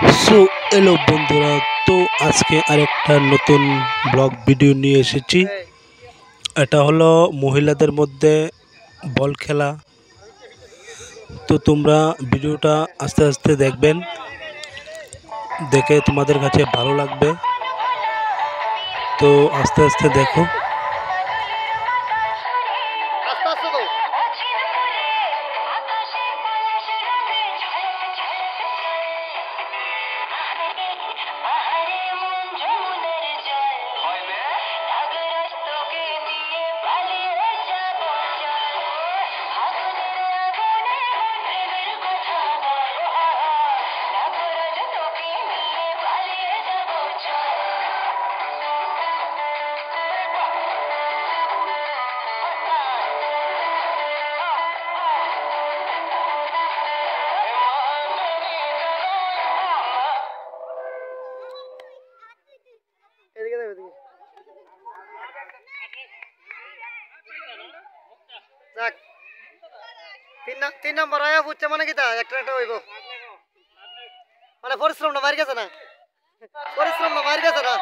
So এলো বন্ধুরা, তো আজকে আরেকটা নতুন ব্লগ ভিডিও নিয়ে এসেছি। এটা হলো মহিলাদের মধ্যে বল খেলা। তো তোমরা ভিডিওটা আস্তে আস্তে দেখবেন, দেখে তোমাদের কাছে ভালো লাগবে। তো আস্তে আস্তে দেখো। আস্তে আস্তে তো এদিকে দেবে এদিকে যাক তিন নম্বর আয়া ফুটছে মানে কি তা একটা একটা হইব মানে পরিশ্রমটা মারি গেছে না পরিশ্রমটা মারি গেছে না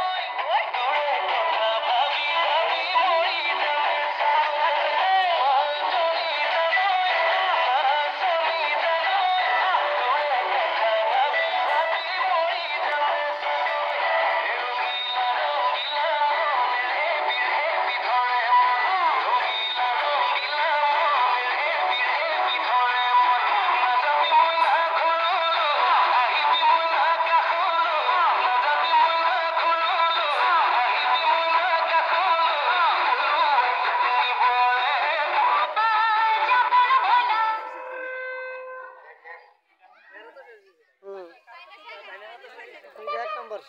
এক নম্বর